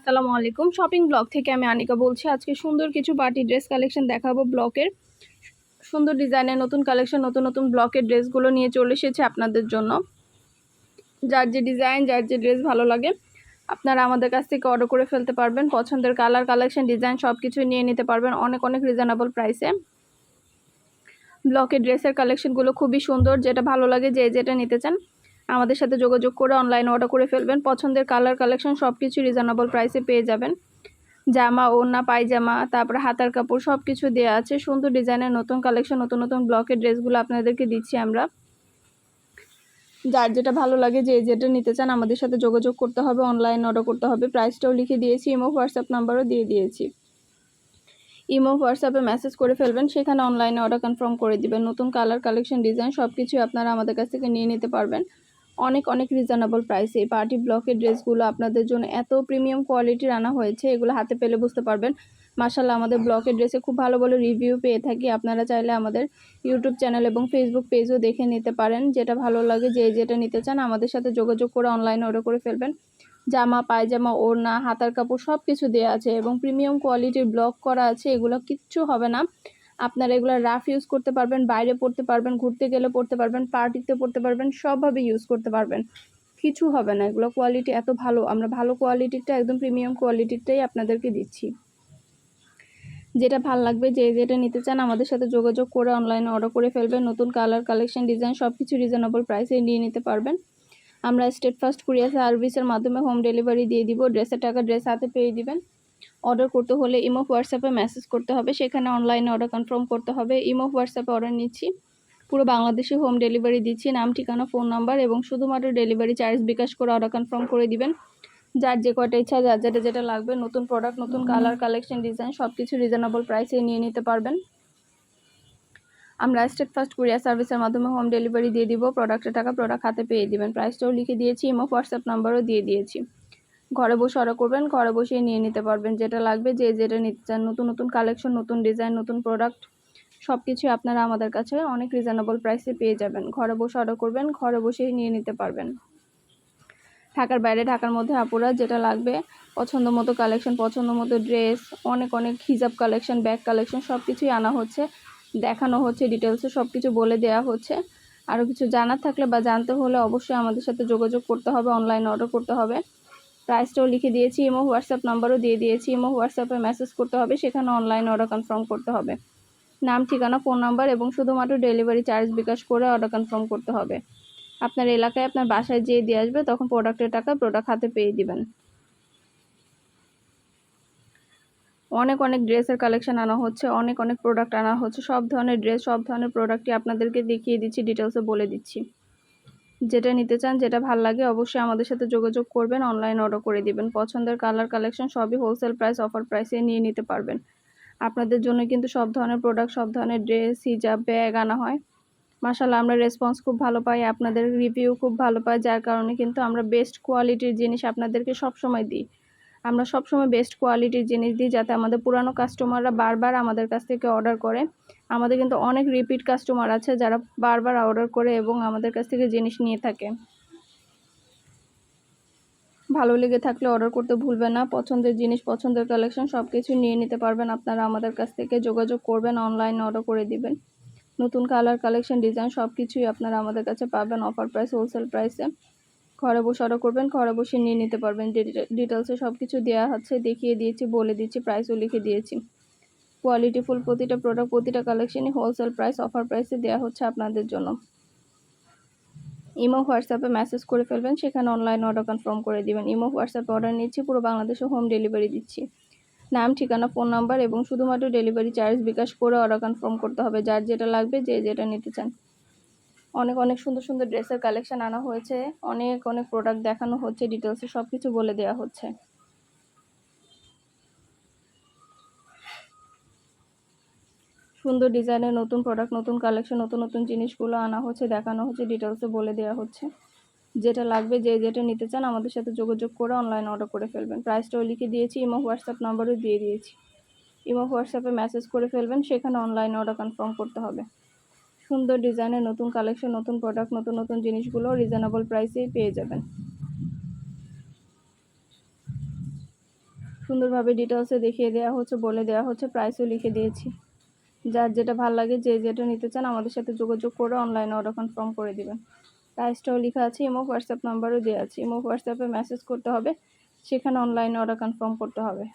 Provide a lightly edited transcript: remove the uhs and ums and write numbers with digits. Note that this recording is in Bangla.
আসসালামু আলাইকুম। শপিং ব্লগ থেকে আমি আনিকা বলছি। আজকে সুন্দর কিছু পার্টি ড্রেস কালেকশন দেখাবো। ব্লকের সুন্দর ডিজাইনের নতুন কালেকশন, নতুন নতুন ব্লকের ড্রেসগুলো নিয়ে চলে এসেছে আপনাদের জন্য। যার যে ডিজাইন, যার যে ড্রেস ভালো লাগে আপনারা আমাদের কাছ থেকে অর্ডার করে ফেলতে পারবেন। পছন্দের কালার, কালেকশন, ডিজাইন সব কিছু নিয়ে নিতে পারবেন অনেক অনেক রিজনেবল প্রাইসে। ব্লকের ড্রেসের কালেকশনগুলো খুবই সুন্দর, যেটা ভালো লাগে যে যেটা নিতে চান আমাদের সাথে যোগাযোগ করে অনলাইনে অর্ডার করে ফেলবেন। পছন্দের কালার, কালেকশন সব কিছু রিজনেবল প্রাইসে পেয়ে যাবেন। জামা, ওড়না, পায়জামা, তারপরে হাতার কাপড় সব কিছু দেওয়া আছে। সুন্দর ডিজাইনের নতুন কালেকশন, নতুন নতুন ব্লকের ড্রেসগুলো আপনাদেরকে দিচ্ছি আমরা। যার যেটা ভালো লাগে যে যেটা নিতে চান আমাদের সাথে যোগাযোগ করতে হবে, অনলাইন অর্ডার করতে হবে। প্রাইসটাও লিখে দিয়েছি, ইমো হোয়াটসঅ্যাপ নাম্বারও দিয়ে দিয়েছি। ইমো হোয়াটসঅ্যাপে মেসেজ করে ফেলবেন, সেখানে অনলাইনে অর্ডার কনফার্ম করে দিবেন। নতুন কালার, কালেকশন, ডিজাইন সব কিছুই আপনারা আমাদের কাছ থেকে নিয়ে নিতে পারবেন অনেক অনেক রিজনেবল প্রাইসে। এই পার্টি ব্লকের ড্রেসগুলো আপনাদের জন্য এত প্রিমিয়াম কোয়ালিটির আনা হয়েছে, এগুলো হাতে পেলে বুঝতে পারবেন। মাশাআল্লাহ, আমাদের ব্লকের ড্রেসে খুব ভালো ভালো রিভিউ পেয়ে থাকি। আপনারা চাইলে আমাদের ইউটিউব চ্যানেল এবং ফেসবুক পেজও দেখে নিতে পারেন। যেটা ভালো লাগে যে যেটা নিতে চান আমাদের সাথে যোগাযোগ করে অনলাইনে অর্ডার করে ফেলবেন। জামা, পায়জামা, ওড়না, হাতার কাপড় সব কিছু দেওয়া আছে এবং প্রিমিয়াম কোয়ালিটির ব্লক করা আছে। এগুলো কিচ্ছু হবে না। আপনারা এগুলো রাফ ইউজ করতে পারবেন, বাইরে পরতে পারবেন, ঘুরতে গেলে পরতে পারবেন, পার্টিতে পরতে পারবেন, সবভাবে ইউজ করতে পারবেন, কিছু হবে না। এগুলো কোয়ালিটি এত ভালো, আমরা ভালো কোয়ালিটিরটা, একদম প্রিমিয়াম কোয়ালিটিরটাই আপনাদেরকে দিচ্ছি। যেটা ভালো লাগবে যে যেটা নিতে চান আমাদের সাথে যোগাযোগ করে অনলাইনে অর্ডার করে ফেলবেন। নতুন কালার, কালেকশন, ডিজাইন সব কিছু রিজনেবল প্রাইসে নিয়ে নিতে পারবেন। আমরা স্টেট ফার্স্ট কুরিয়ার সার্ভিসের মাধ্যমে হোম ডেলিভারি দিয়ে দিব। ড্রেসের টাকা ড্রেস হাতে পেয়ে দিবেন। অর্ডার করতে হলে ইমো হোয়াটসঅ্যাপে মেসেজ করতে হবে, সেখানে অনলাইনে অর্ডার কনফার্ম করতে হবে। ইমো হোয়াটসঅ্যাপে অর্ডার নিচ্ছি, পুরো বাংলাদেশে হোম ডেলিভারি দিচ্ছি। নাম, ঠিকানা, ফোন নাম্বার এবং শুধুমাত্র ডেলিভারি চার্জ বিকাশ করে অর্ডার কনফার্ম করে দিবেন। যার যে কয়টা ইচ্ছা, যার যেটা যেটা লাগবে, নতুন প্রোডাক্ট, নতুন কালার, কালেকশন, ডিজাইন সব কিছু রিজনেবল প্রাইসে নিয়ে নিতে পারবেন। আমরা স্টেট ফার্স্ট কুরিয়ার সার্ভিসের মাধ্যমে হোম ডেলিভারি দিয়ে দিব। প্রোডাক্টের টাকা প্রোডাক্ট হাতে পেয়ে দিবেন। প্রাইসটাও লিখে দিয়েছি, ইমো হোয়াটসঅ্যাপ নাম্বারও দিয়ে দিয়েছি। ঘরে বসে অর্ডার করবেন, ঘরে বসেই নিয়ে নিতে পারবেন। যেটা লাগবে যে যেটা নিতে চান, নতুন নতুন কালেকশন, নতুন ডিজাইন, নতুন প্রোডাক্ট সব কিছুই আপনারা আমাদের কাছে অনেক রিজনেবল প্রাইসে পেয়ে যাবেন। ঘরে বসে অর্ডার করবেন, ঘরে বসেই নিয়ে নিতে পারবেন। ঢাকার বাইরে, ঢাকার মধ্যে আপুরা যেটা লাগবে পছন্দ মতো কালেকশন, পছন্দ মতো ড্রেস, অনেক অনেক হিজাব কালেকশন, ব্যাগ কালেকশন সব কিছুই আনা হচ্ছে, দেখানো হচ্ছে, ডিটেলসে সব কিছু বলে দেওয়া হচ্ছে। আরও কিছু জানার থাকলে বা জানতে হলে অবশ্যই আমাদের সাথে যোগাযোগ করতে হবে, অনলাইনে অর্ডার করতে হবে। প্রাইসটাও লিখে দিয়েছি, ইমো হোয়াটসঅ্যাপ নাম্বারও দিয়ে দিয়েছি। ইমো হোয়াটসঅ্যাপে মেসেজ করতে হবে, সেখানে অনলাইনে অর্ডার কনফার্ম করতে হবে। নাম, ঠিকানা, ফোন নাম্বার এবং শুধুমাত্র ডেলিভারি চার্জ বিকাশ করে অর্ডার কনফার্ম করতে হবে। আপনার এলাকায় আপনার বাসায় যেয়ে দিয়ে আসবে, তখন প্রোডাক্টের টাকা প্রোডাক্ট হাতে পেয়ে দিবেন। অনেক অনেক ড্রেসের কালেকশন আনা হচ্ছে, অনেক অনেক প্রোডাক্ট আনা হচ্ছে। সব ধরনের ড্রেস, সব ধরনের প্রোডাক্টই আপনাদেরকে দেখিয়ে দিচ্ছি, ডিটেলসে বলে দিচ্ছি। যেটা নিতে চান, যেটা ভালো লাগে অবশ্যই আমাদের সাথে যোগাযোগ করবেন, অনলাইন অর্ডার করে দিবেন। পছন্দের কালার, কালেকশন সবই হোলসেল প্রাইস, অফার প্রাইসে নিয়ে নিতে পারবেন। আপনাদের জন্য কিন্তু সব ধরনের প্রোডাক্ট, সব ধরনের ড্রেস, হিজাব, ব্যাগ আনা হয়। মাশাআল্লাহ, আমরা রেসপন্স খুব ভালো পাই, আপনাদের রিভিউ খুব ভালো পাই, যার কারণে কিন্তু আমরা বেস্ট কোয়ালিটির জিনিস আপনাদেরকে সবসময় দিই। আমরা সবসময় বেস্ট কোয়ালিটির জিনিস দিই, যাতে আমাদের পুরানো কাস্টমাররা বারবার আমাদের কাছ থেকে অর্ডার করে। আমাদের কিন্তু অনেক রিপিট কাস্টমার আছে যারা বারবার অর্ডার করে এবং আমাদের কাছ থেকে জিনিস নিয়ে থাকে। ভালো লেগে থাকলে অর্ডার করতে ভুলবেন না। পছন্দের জিনিস, পছন্দের কালেকশন সব কিছু নিয়ে নিতে পারবেন আপনারা আমাদের কাছ থেকে। যোগাযোগ করবেন, অনলাইনে অর্ডার করে দিবেন। নতুন কালার, কালেকশন, ডিজাইন সব কিছুই আপনারা আমাদের কাছে পাবেন অফার প্রাইস, হোলসেল প্রাইসে। ঘরে বসে অর্ডার করবেন, ঘরে বসে নিয়ে নিতে পারবেন। ডিটেলসে সব কিছু দেওয়া হচ্ছে, দেখিয়ে দিয়েছি, বলে দিচ্ছি, প্রাইসও লিখে দিয়েছি। কোয়ালিটিফুল প্রতিটা প্রোডাক্ট, প্রতিটা কালেকশনই হোলসেল প্রাইস, অফার প্রাইসে দেওয়া হচ্ছে আপনাদের জন্য। ইমো হোয়াটসঅ্যাপে মেসেজ করে ফেলবেন, সেখানে অনলাইন অর্ডার কনফার্ম করে দিবেন। ইমো হোয়াটসঅ্যাপে অর্ডার নিচ্ছি, পুরো বাংলাদেশে হোম ডেলিভারি দিচ্ছি। নাম, ঠিকানা, ফোন নাম্বার এবং শুধুমাত্র ডেলিভারি চার্জ বিকাশ করে অর্ডার কনফার্ম করতে হবে। যার যেটা লাগবে যে যেটা নিতে চান। অনেক অনেক সুন্দর সুন্দর ড্রেসের কালেকশন আনা হয়েছে, অনেক অনেক প্রোডাক্ট দেখানো হচ্ছে, ডিটেলসে সব কিছু বলে দেওয়া হচ্ছে। সুন্দর ডিজাইনের নতুন প্রোডাক্ট, নতুন কালেকশন, নতুন নতুন জিনিসগুলো আনা হচ্ছে, দেখানো হচ্ছে, ডিটেলসে বলে দেওয়া হচ্ছে। যেটা লাগবে যে যেটা নিতে চান আমাদের সাথে যোগাযোগ করে অনলাইন অর্ডার করে ফেলবেন। প্রাইসটাও লিখে দিয়েছি, ইমো হোয়াটসঅ্যাপ নাম্বারও দিয়ে দিয়েছি। ইমো হোয়াটসঅ্যাপে মেসেজ করে ফেলবেন, সেখানে অনলাইন অর্ডার কনফার্ম করতে হবে। সুন্দর ডিজাইনের নতুন কালেকশন, নতুন প্রোডাক্ট, নতুন নতুন জিনিসগুলো রিজনেবল প্রাইসেই পেয়ে যাবেন। সুন্দরভাবে ডিটেলসে দেখিয়ে দেওয়া হচ্ছে, বলে দেওয়া হচ্ছে, প্রাইসও লিখে দিয়েছি। যার যেটা ভালো লাগে, যে যেটা নিতে চান আমাদের সাথে যোগাযোগ করে অনলাইনে অর্ডার কনফার্ম করে দিবেন। প্রাইসটাও লেখা আছে, ইমো হোয়াটসঅ্যাপ নাম্বারও দেওয়া আছে। ইমো হোয়াটসঅ্যাপে মেসেজ করতে হবে, সেখানে অনলাইনে অর্ডার কনফার্ম করতে হবে।